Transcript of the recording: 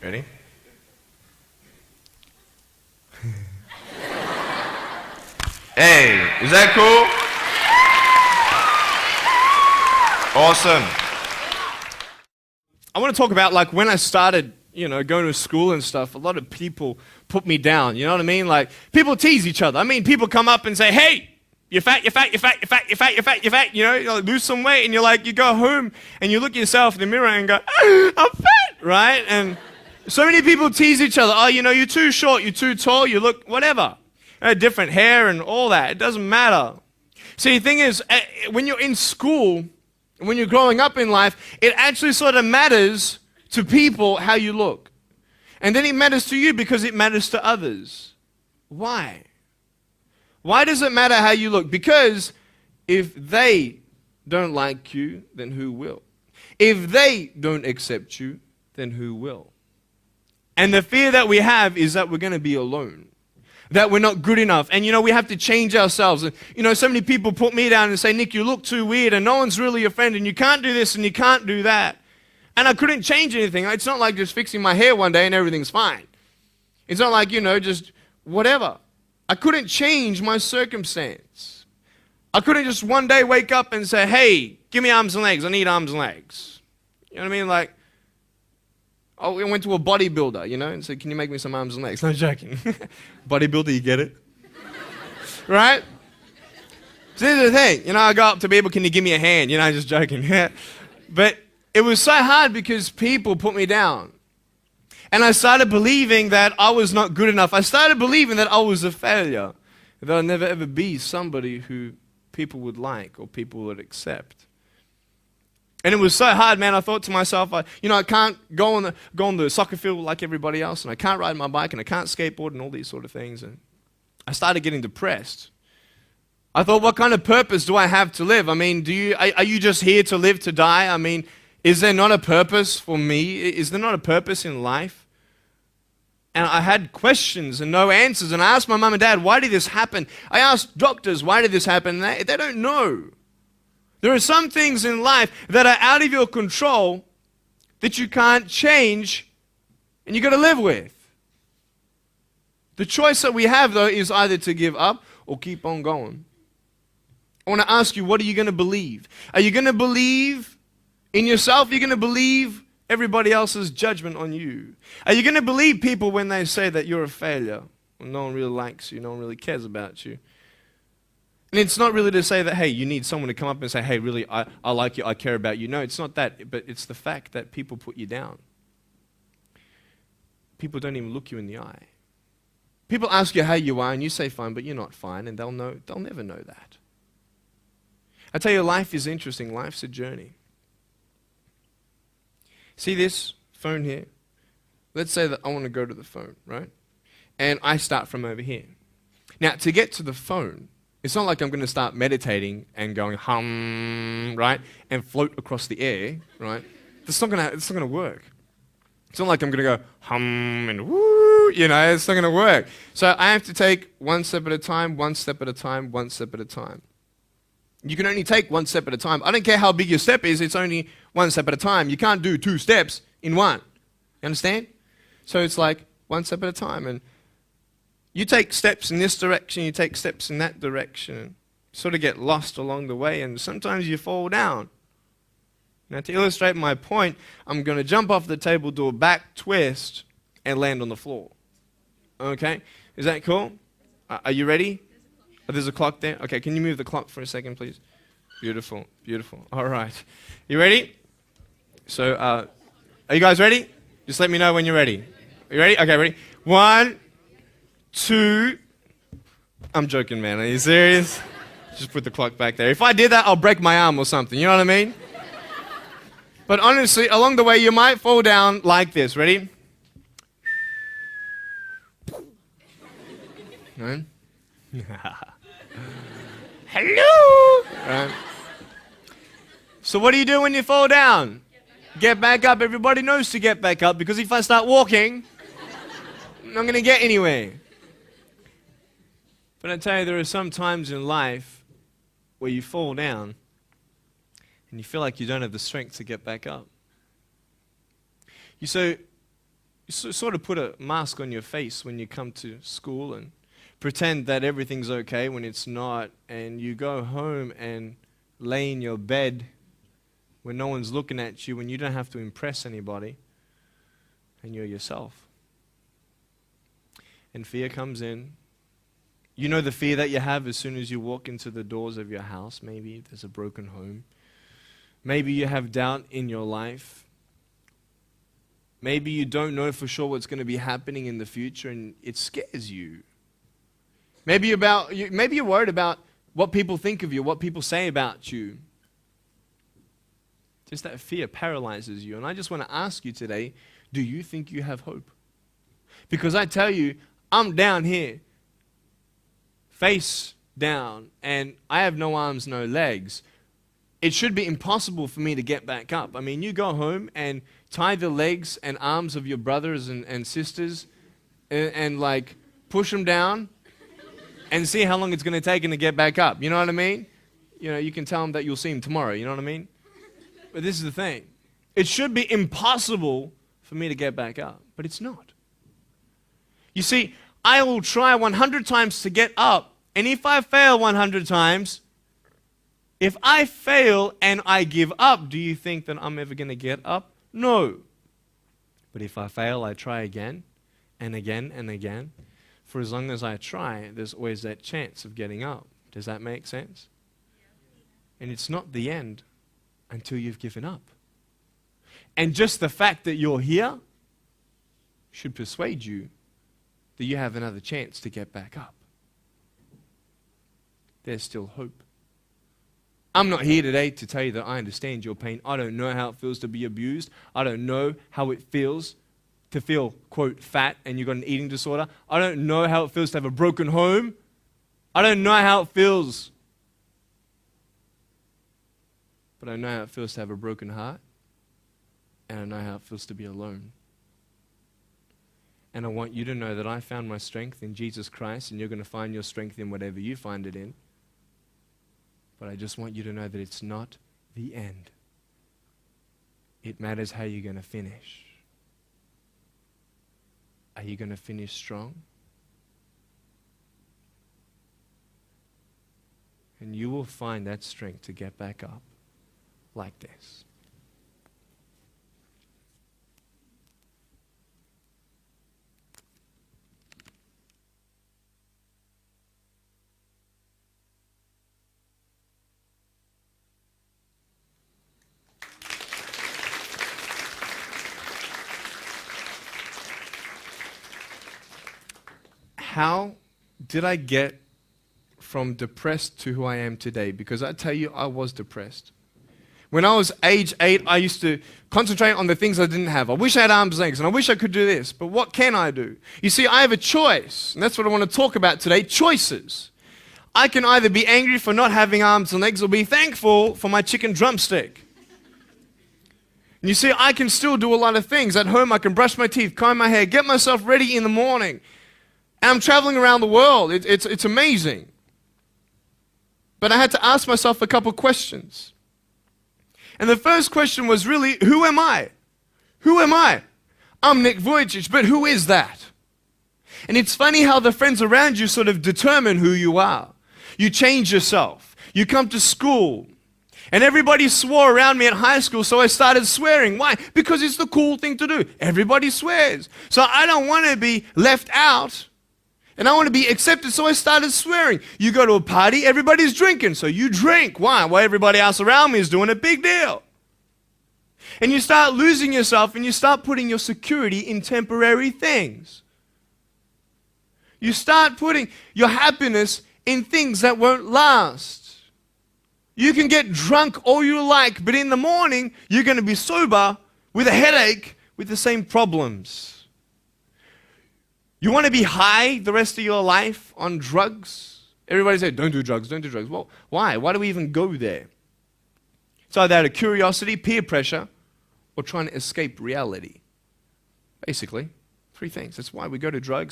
Ready? Hey, is that cool? Awesome. I want to talk about like when I started, going to school and stuff, a lot of people put me down, you know what I mean? Like people tease each other. I mean, people come up and say, hey, you're fat, you're fat, you're fat, you're fat, you're fat, you're fat, you're fat, you like, lose some weight, and you go home and you look at yourself in the mirror and go, I'm fat, right? And so many people tease each other. Oh, you're too short, you're too tall, you look whatever. Different hair and all that. It doesn't matter. See, the thing is, when you're in school, when you're growing up in life, it actually sort of matters to people how you look. And then it matters to you because it matters to others. Why? Why does it matter how you look? Because if they don't like you, then who will? If they don't accept you, then who will? And the fear that we have is that we're going to be alone, that we're not good enough. And we have to change ourselves. And so many people put me down and say, Nick, you look too weird and no one's really your friend and you can't do this and you can't do that. And I couldn't change anything. It's not like just fixing my hair one day and everything's fine. It's not like, just whatever. I couldn't change my circumstance. I couldn't just one day wake up and say, hey, give me arms and legs. I need arms and legs. You know what I mean? Like, I went to a bodybuilder, and said, can you make me some arms and legs? No, joking. Bodybuilder, you get it? Right? So this is the thing. I go up to people, can you give me a hand? Just joking. But it was so hard because people put me down. And I started believing that I was not good enough. I started believing that I was a failure, that I'd never ever be somebody who people would like or people would accept. And it was so hard, man. I thought to myself, I can't go on the soccer field like everybody else, and I can't ride my bike, and I can't skateboard, and all these sort of things. And I started getting depressed. I thought, what kind of purpose do I have to live? I mean, are you just here to live, to die? I mean, is there not a purpose for me? Is there not a purpose in life? And I had questions and no answers. And I asked my mum and dad, why did this happen? I asked doctors, why did this happen? And they don't know. There are some things in life that are out of your control that you can't change and you got to live with. The choice that we have, though, is either to give up or keep on going. I want to ask you, what are you going to believe? Are you going to believe in yourself? Are you going to believe everybody else's judgment on you? Are you going to believe people when they say that you're a failure? When no one really likes you, no one really cares about you. And it's not really to say that, hey, you need someone to come up and say, hey, really, I like you, I care about you. No, it's not that, but it's the fact that people put you down. People don't even look you in the eye. People ask you how you are, and you say fine, but you're not fine, and they'll never know that. I tell you, life is interesting. Life's a journey. See this phone here? Let's say that I want to go to the phone, right? And I start from over here. Now, to get to the phone, it's not like I'm going to start meditating and going hum, right? And float across the air, right? It's not going to work. It's not like I'm going to go hum and woo, it's not going to work. So I have to take one step at a time, one step at a time, one step at a time. You can only take one step at a time. I don't care how big your step is, it's only one step at a time. You can't do 2 steps in one. You understand? So it's like one step at a time. And you take steps in this direction, you take steps in that direction. You sort of get lost along the way, and sometimes you fall down. Now, to illustrate my point, I'm going to jump off the table, do a back twist, and land on the floor. Okay? Is that cool? Are you ready? Oh, there's a clock there? Okay, can you move the clock for a second, please? Beautiful, beautiful. All right. You ready? So, are you guys ready? Just let me know when you're ready. Are you ready? Okay, ready? 1, 2. I'm joking, man. Are you serious? Just put the clock back there. If I did that, I'll break my arm or something. You know what I mean? But honestly, along the way, you might fall down like this. Ready? No? Hello! Right. So what do you do when you fall down? Get back up. Everybody knows to get back up, because if I start walking, I'm not going to get anywhere. But I tell you, there are some times in life where you fall down and you feel like you don't have the strength to get back up. So sort of put a mask on your face when you come to school and pretend that everything's okay when it's not, and you go home and lay in your bed when no one's looking at you, when you don't have to impress anybody, and you're yourself. And fear comes in. You know the fear that you have as soon as you walk into the doors of your house. Maybe there's a broken home. Maybe you have doubt in your life. Maybe you don't know for sure what's going to be happening in the future, and it scares you. Maybe you're worried about what people think of you, what people say about you. Just that fear paralyzes you. And I just want to ask you today, do you think you have hope? Because I tell you, I'm down here, face down, and I have no arms, no legs. It should be impossible for me to get back up. I mean, you go home and tie the legs and arms of your brothers and sisters and like push them down and see how long it's going to take them to get back up. You know what I mean? You know, you can tell them that you'll see them tomorrow. You know what I mean? But this is the thing. It should be impossible for me to get back up, but it's not. You see, I will try 100 times to get up, and if I fail 100 times, if I fail and I give up, do you think that I'm ever going to get up? No. But if I fail, I try again and again and again. For as long as I try, there's always that chance of getting up. Does that make sense? And it's not the end until you've given up. And just the fact that you're here should persuade you that you have another chance to get back up. There's still hope. I'm not here today to tell you that I understand your pain. I don't know how it feels to be abused. I don't know how it feels to feel, quote, fat and you've got an eating disorder. I don't know how it feels to have a broken home. I don't know how it feels. But I know how it feels to have a broken heart. And I know how it feels to be alone. And I want you to know that I found my strength in Jesus Christ, and you're going to find your strength in whatever you find it in. But I just want you to know that it's not the end. It matters how you're going to finish. Are you going to finish strong? And you will find that strength to get back up like this. How did I get from depressed to who I am today? Because I tell you, I was depressed. When I was age 8, I used to concentrate on the things I didn't have. I wish I had arms and legs, and I wish I could do this, but what can I do? You see, I have a choice, and that's what I want to talk about today, choices. I can either be angry for not having arms and legs or be thankful for my chicken drumstick. And you see, I can still do a lot of things. At home, I can brush my teeth, comb my hair, get myself ready in the morning. And I'm traveling around the world. It's amazing. But I had to ask myself a couple questions. And the first question was really, who am I? Who am I? I'm Nick Vujicic, but who is that? And it's funny how the friends around you sort of determine who you are. You change yourself. You come to school. And everybody swore around me at high school, so I started swearing. Why? Because it's the cool thing to do. Everybody swears. So I don't want to be left out. And I want to be accepted, so I started swearing. You go to a party, everybody's drinking, so you drink. Why? Well, everybody else around me is doing a big deal. And you start losing yourself, and you start putting your security in temporary things. You start putting your happiness in things that won't last. You can get drunk all you like, but in the morning, you're going to be sober with a headache with the same problems. You want to be high the rest of your life on drugs? Everybody says, don't do drugs, don't do drugs. Well, why? Why do we even go there? It's either out of curiosity, peer pressure, or trying to escape reality. Basically, three things. That's why we go to drugs.